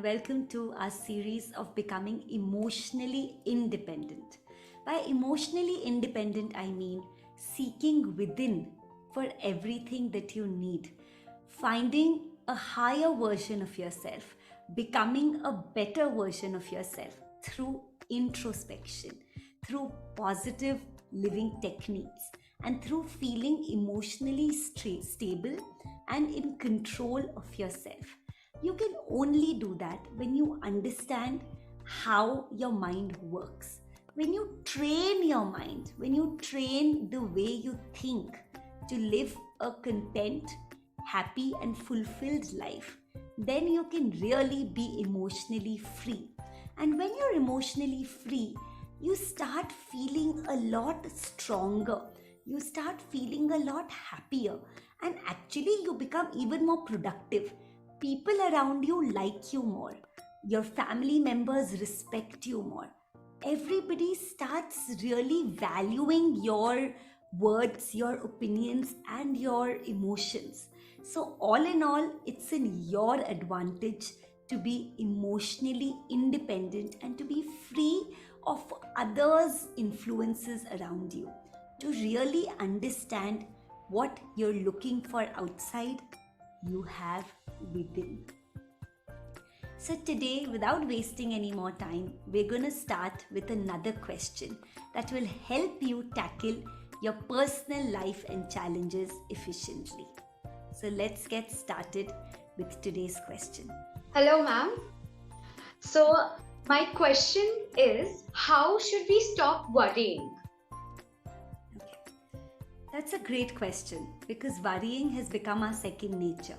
welcome to our series of becoming emotionally independent. By emotionally independent, I mean seeking within for everything that you need, finding a higher version of yourself, becoming a better version of yourself through introspection, through positive living techniques, and through feeling emotionally stable and in control of yourself. You can only do that when you understand how your mind works. When you train your mind, when you train the way you think to live a content, happy, and fulfilled life, then you can really be emotionally free. And when you're emotionally free, you start feeling a lot stronger. You start feeling a lot happier. And actually, you become even more productive. People around you like you more. Your family members respect you more. Everybody starts really valuing your words, your opinions, and your emotions. So, all in all, it's in your advantage to be emotionally independent and to be free of others' influences around you, to really understand what you're looking for outside, you have within. So, today, without wasting any more time, we're going to start with another question that will help you tackle your personal life and challenges efficiently. So, let's get started with today's question. Hello, ma'am. So, my question is, how should we stop worrying? Okay, that's a great question because worrying has become our second nature.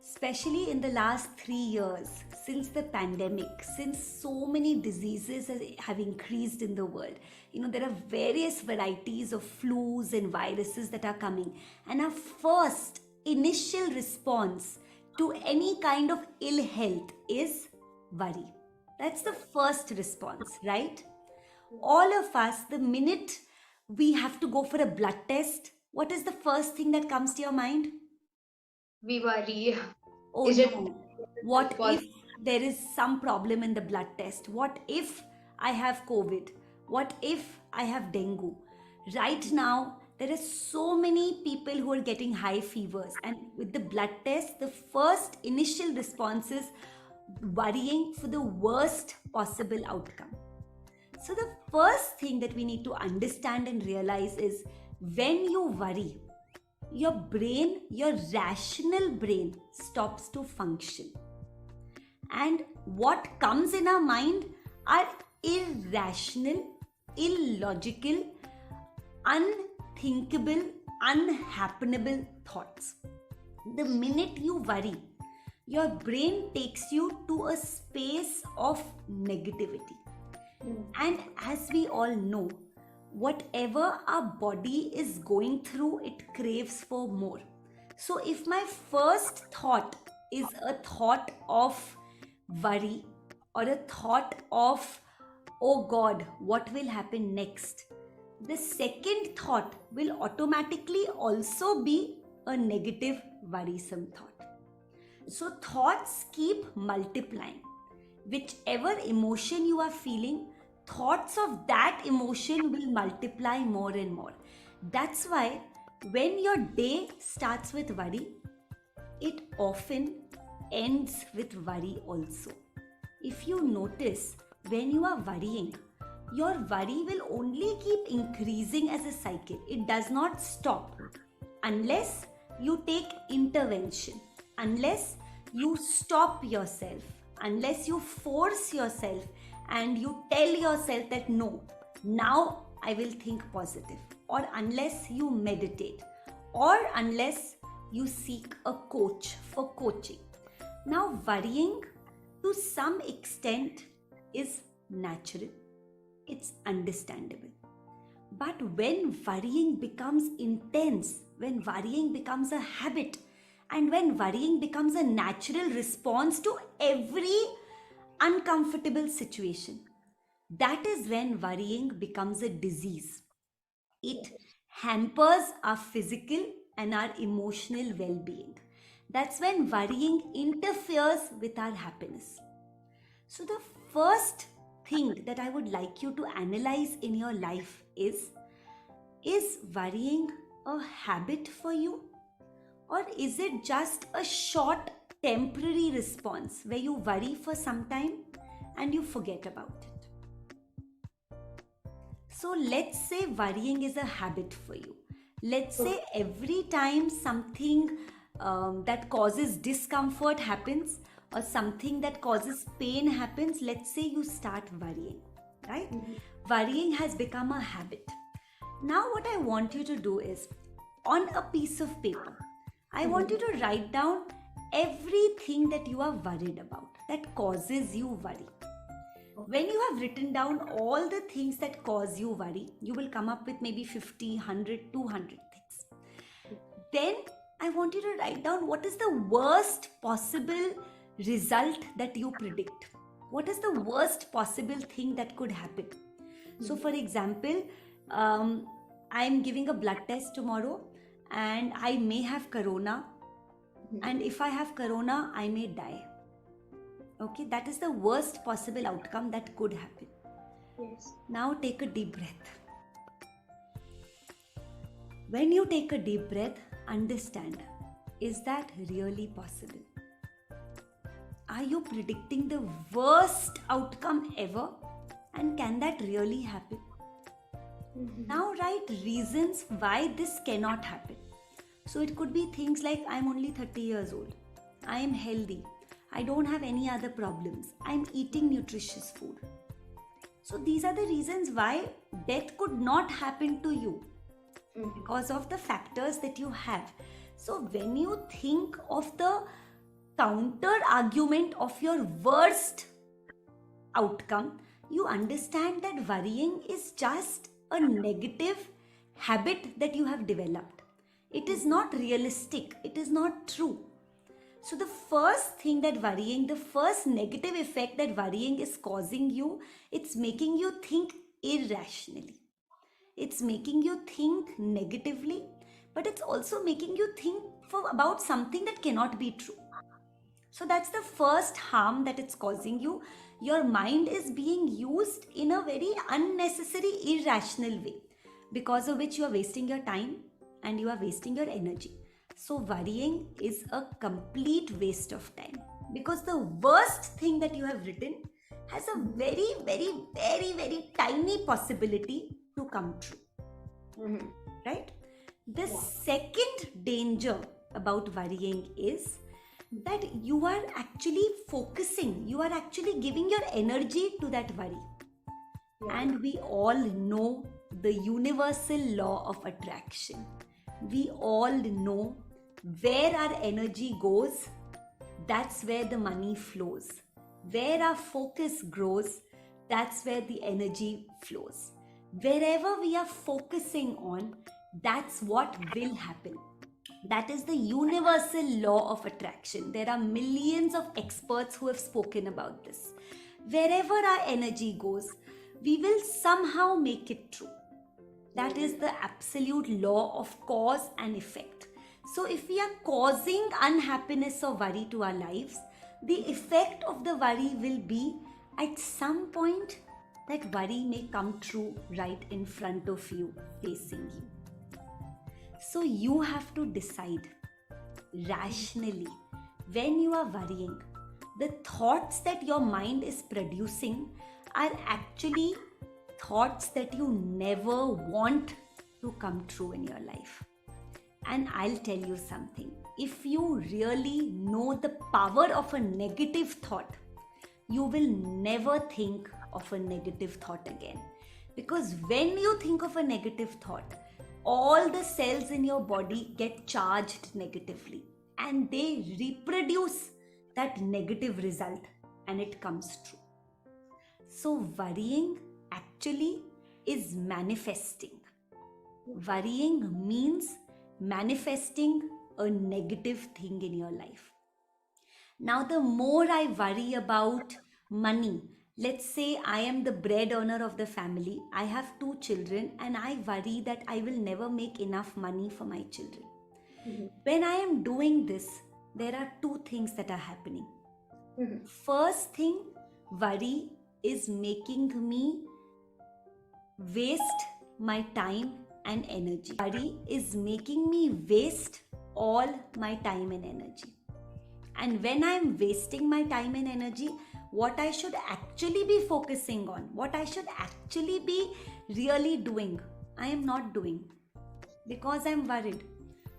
Especially in the last 3 years, since the pandemic, since so many diseases have increased in the world. There are various varieties of flus and viruses that are coming. And our first initial response to any kind of ill health is worry. That's the first response, right? All of us, the minute we have to go for a blood test, what is the first thing that comes to your mind? We worry. Oh Is it no, what possible? if there is some problem in the blood test? What if I have COVID? What if I have dengue? Right now, there are so many people who are getting high fevers, and with the blood test, the first initial response is worrying for the worst possible outcome. So, the first thing that we need to understand and realize is when you worry, your brain, your rational brain stops to function. And what comes in our mind are irrational, illogical, unthinkable, unhappenable thoughts. The minute you worry, your brain takes you to a space of negativity. And as we all know, whatever our body is going through, it craves for more. So, if my first thought is a thought of worry or a thought of, oh God, what will happen next? The second thought will automatically also be a negative, worrisome thought. So, thoughts keep multiplying. Whichever emotion you are feeling, thoughts of that emotion will multiply more and more. That's why when your day starts with worry, it often ends with worry also. If you notice, when you are worrying, your worry will only keep increasing as a cycle. It does not stop unless you take intervention, unless you stop yourself, unless you force yourself and you tell yourself that no, now I will think positive, or unless you meditate, or unless you seek a coach for coaching. Now, worrying to some extent is natural, it's understandable. But when worrying becomes intense, when worrying becomes a habit, and when worrying becomes a natural response to every uncomfortable situation, that is when worrying becomes a disease. It hampers our physical and our emotional well being. That's when worrying interferes with our happiness. So, the first thing that I would like you to analyze in your life is worrying a habit for you? Or is it just a short temporary response where you worry for some time and you forget about it? So let's say worrying is a habit for you. Let's say every time something that causes discomfort happens or something that causes pain happens, let's say you start worrying, right? Worrying has become a habit. Now, what I want you to do is on a piece of paper, I want you to write down everything that you are worried about that causes you worry. When you have written down all the things that cause you worry, you will come up with maybe 50, 100, 200 things. Then I want you to write down what is the worst possible result that you predict. What is the worst possible thing that could happen? So, for example, I'm giving a blood test tomorrow and I may have corona. And if I have corona, I may die. Okay, that is the worst possible outcome that could happen. Yes. Now take a deep breath. When you take a deep breath, understand, is that really possible? Are you predicting the worst outcome ever? And can that really happen? Now write reasons why this cannot happen. So it could be things like I'm only 30 years old. I am healthy. I don't have any other problems. I'm eating nutritious food. So these are the reasons why death could not happen to you because of the factors that you have. So when you think of the counter argument of your worst outcome, you understand that worrying is just a negative habit that you have developed. It is not realistic. It is not true. So the first thing that worrying, the first negative effect that worrying is causing you, it's making you think irrationally. It's making you think negatively, but it's also making you think about something that cannot be true. So that's the first harm that it's causing you. Your mind is being used in a very unnecessary, irrational way, because of which you are wasting your time and you are wasting your energy. So worrying is a complete waste of time because the worst thing that you have written has a very, very, very, very tiny possibility to come true. Right? The second danger about worrying is that you are actually focusing, you are actually giving your energy to that worry. And we all know the universal law of attraction. We all know where our energy goes, that's where the money flows. Where our focus grows, that's where the energy flows. Wherever we are focusing on, that's what will happen. That is the universal law of attraction. There are millions of experts who have spoken about this. Wherever our energy goes, we will somehow make it true. That is the absolute law of cause and effect. So if we are causing unhappiness or worry to our lives, the effect of the worry will be at some point that worry may come true right in front of you, facing you. So you have to decide rationally when you are worrying, the thoughts that your mind is producing are actually thoughts that you never want to come true in your life. And I'll tell you something. If you really know the power of a negative thought, you will never think of a negative thought again. Because when you think of a negative thought, all the cells in your body get charged negatively and they reproduce that negative result and it comes true. So worrying actually is manifesting. Worrying means manifesting a negative thing in your life. Now, the more I worry about money, let's say I am the bread earner of the family, I have 2 children, and I worry that I will never make enough money for my children. When I am doing this, there are 2 things that are happening. First thing, worry is making me waste my time and energy. Worry is making me waste all my time and energy. And when I'm wasting my time and energy, what I should actually be focusing on, what I should actually be really doing, I am not doing because I'm worried.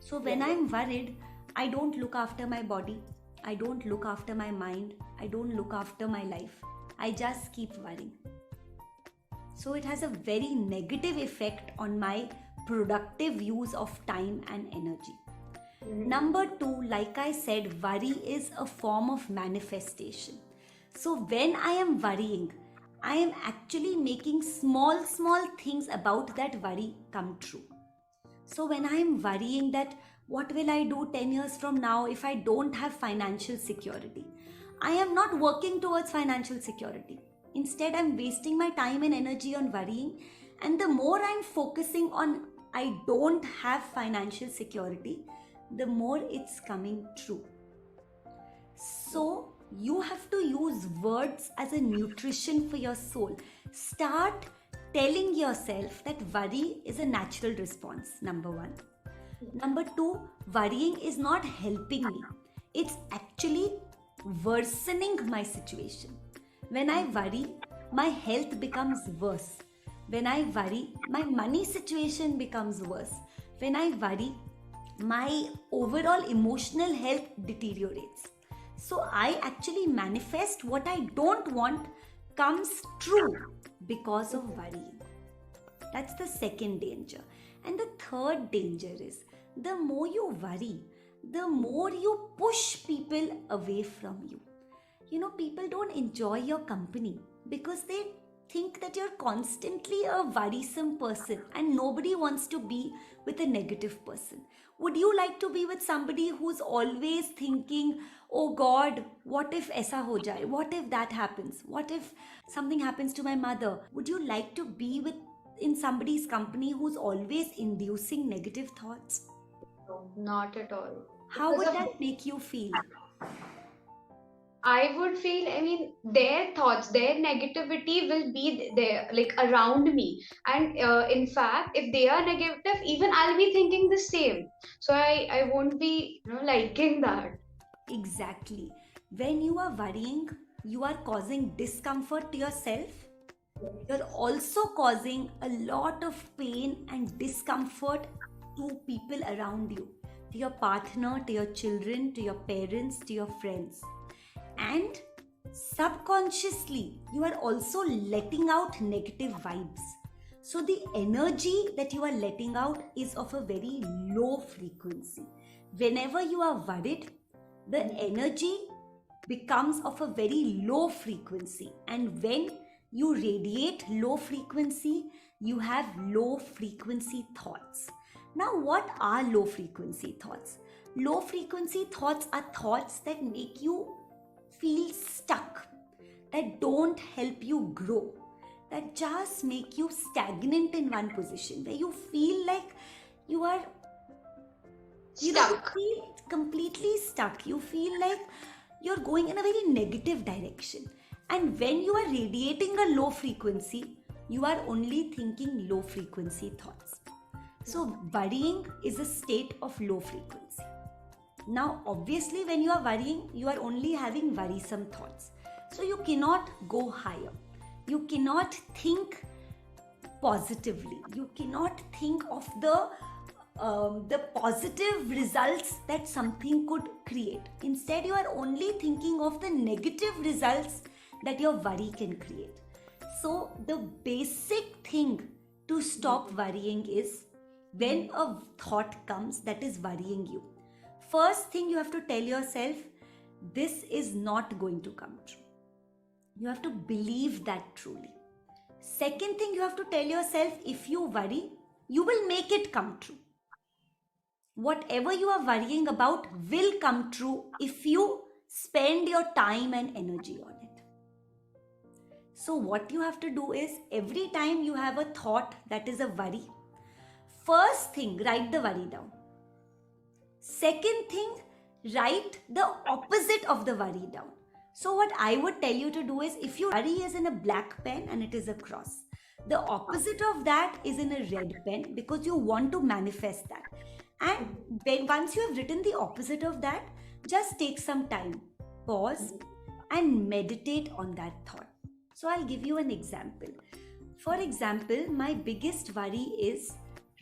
So when I'm worried, I don't look after my body, I don't look after my mind, I don't look after my life. I just keep worrying. So it has a very negative effect on my productive use of time and energy. Number two, like I said, worry is a form of manifestation. So when I am worrying, I am actually making small things about that worry come true. So when I am worrying that what will I do 10 years from now if I don't have financial security, I am not working towards financial security. Instead, I'm wasting my time and energy on worrying. And the more I'm focusing on I don't have financial security, the more it's coming true. So you have to use words as a nutrition for your soul. Start telling yourself that worry is a natural response, number one. Number two, worrying is not helping me. It's actually worsening my situation. When I worry, my health becomes worse. When I worry, my money situation becomes worse. When I worry, my overall emotional health deteriorates. So I actually manifest what I don't want comes true because of worrying. That's the second danger. And the third danger is the more you worry, the more you push people away from you. You know, people don't enjoy your company because they think that you're constantly a worrisome person and nobody wants to be with a negative person. Would you like to be with somebody who's always thinking, oh God, what if aisa ho jaye? What if that happens? What if something happens to my mother? Would you like to be in somebody's company who's always inducing negative thoughts? No, not at all. How Because would of that make you feel? I would feel, I mean, their thoughts, their negativity will be there, like around me. And in fact, if they are negative, even I'll be thinking the same. So I won't be, liking that. Exactly. When you are worrying, you are causing discomfort to yourself. You're also causing a lot of pain and discomfort to people around you, to your partner, to your children, to your parents, to your friends. And subconsciously, you are also letting out negative vibes. So the energy that you are letting out is of a very low frequency. Whenever you are worried, the energy becomes of a very low frequency. And when you radiate low frequency, you have low frequency thoughts. Now, what are low frequency thoughts? Low frequency thoughts are thoughts that make you feel stuck, that don't help you grow, that just make you stagnant in one position, where you feel like you are you Stuck. feel completely stuck. You feel like you're going in a very negative direction. And when you are radiating a low frequency, you are only thinking low frequency thoughts. So worrying is a state of low frequency. Now, obviously, when you are worrying, you are only having worrisome thoughts. So you cannot go higher. You cannot think positively. You cannot think of the positive results that something could create. Instead, you are only thinking of the negative results that your worry can create. So the basic thing to stop worrying is when a thought comes that is worrying you, first thing you have to tell yourself, this is not going to come true. You have to believe that truly. Second thing you have to tell yourself, if you worry, you will make it come true. Whatever you are worrying about will come true if you spend your time and energy on it. So what you have to do is, every time you have a thought that is a worry, first thing, write the worry down. Second thing, write the opposite of the worry down. So what I would tell you to do is, if your worry is in a black pen and it is a cross, the opposite of that is in a red pen, because you want to manifest that. And when once you have written the opposite of that, just take some time, pause, and meditate on that thought. So I'll give you an example. For example, my biggest worry is,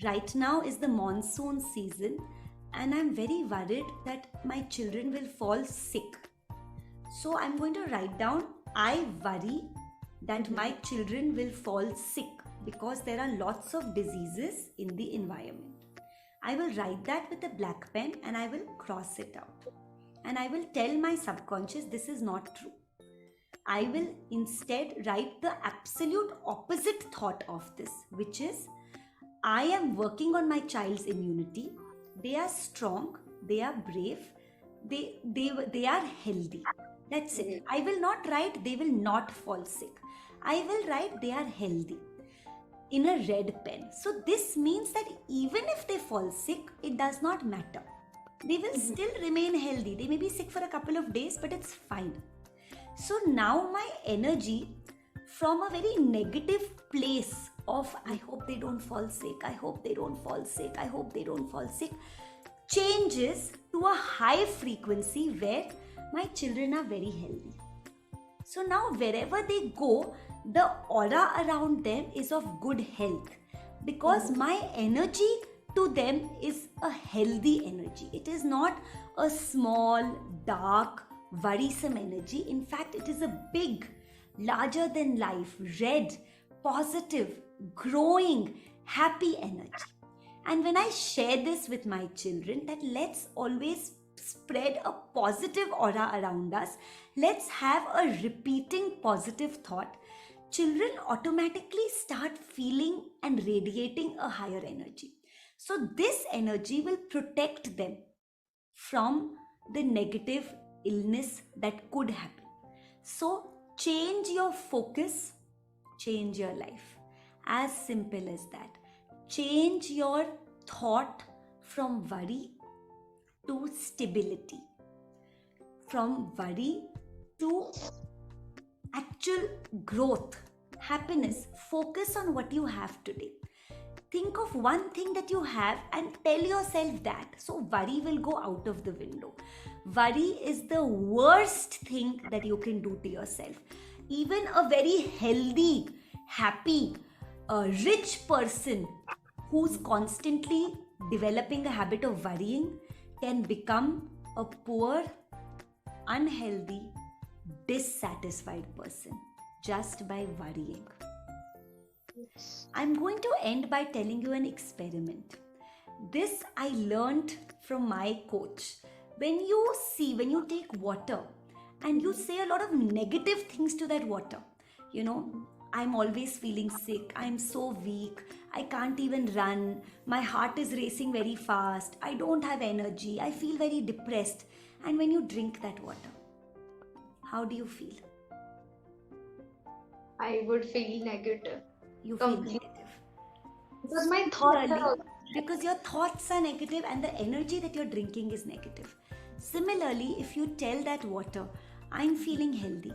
right now is the monsoon season, and I'm very worried that my children will fall sick. So I'm going to write down, I worry that my children will fall sick because there are lots of diseases in the environment. I will write that with a black pen and I will cross it out. And I will tell my subconscious this is not true. I will instead write the absolute opposite thought of this, which is, I am working on my child's immunity. They are strong, they are brave, they are healthy. That's it. I will not write they will not fall sick. I will write they are healthy in a red pen. So this means that even if they fall sick, it does not matter. They will still remain healthy. They may be sick for a couple of days, but it's fine. So now my energy from a very negative place of, I hope they don't fall sick, I hope they don't fall sick, I hope they don't fall sick, changes to a high frequency where my children are very healthy. So now wherever they go, the aura around them is of good health, because my energy to them is a healthy energy. It is not a small, dark, worrisome energy. In fact, it is a big, larger than life, red, positive, growing, happy energy. And when I share this with my children, that let's always spread a positive aura around us, let's have a repeating positive thought, children automatically start feeling and radiating a higher energy. So this energy will protect them from the negative illness that could happen. So change your focus, change your life. As simple as that. Change your thought from worry to stability, from worry to actual growth, happiness. Focus on what you have today. Think of one thing that you have and tell yourself that. So worry will go out of the window. Worry is the worst thing that you can do to yourself. Even a very healthy, happy, rich person who's constantly developing a habit of worrying can become a poor, unhealthy, dissatisfied person just by worrying. I'm going to end by telling you an experiment. This I learned from my coach. When you take water and you say a lot of negative things to that water, I'm always feeling sick, I'm so weak, I can't even run, my heart is racing very fast, I don't have energy, I feel very depressed. And when you drink that water, how do you feel? I would feel negative. You feel negative. Because my thoughts are because your thoughts are negative and the energy that you're drinking is negative. Similarly, if you tell that water, I'm feeling healthy,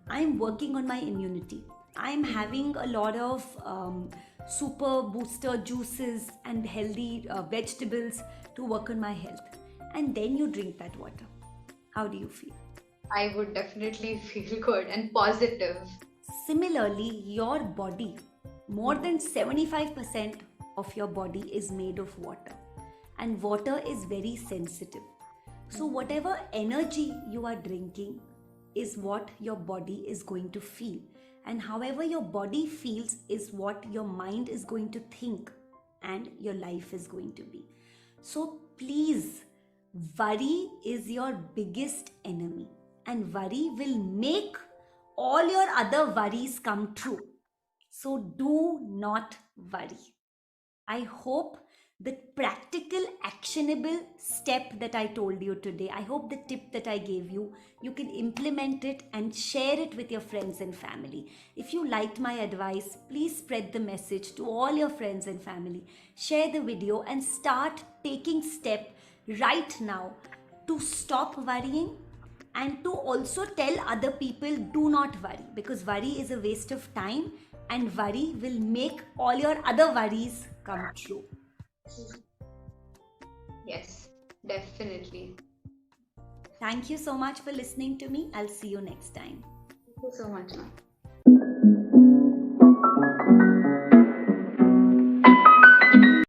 I'm working on my immunity, I'm having a lot of super booster juices and healthy vegetables to work on my health, and then you drink that water, how do you feel? I would definitely feel good and positive. Similarly, your body, more than 75% of your body is made of water, and water is very sensitive. So whatever energy you are drinking is what your body is going to feel, and however your body feels is what your mind is going to think and your life is going to be. So please, worry is your biggest enemy, and worry will make all your other worries come true. So do not worry. I hope the practical, actionable step that I told you today, I hope the tip that I gave you, you can implement it and share it with your friends and family. If you liked my advice, please spread the message to all your friends and family. Share the video and start taking step right now to stop worrying and to also tell other people, do not worry, because worry is a waste of time, and worry will make all your other worries come true. Yes, definitely. Thank you so much for listening to me. I'll see you next time. Thank you so much, ma'am.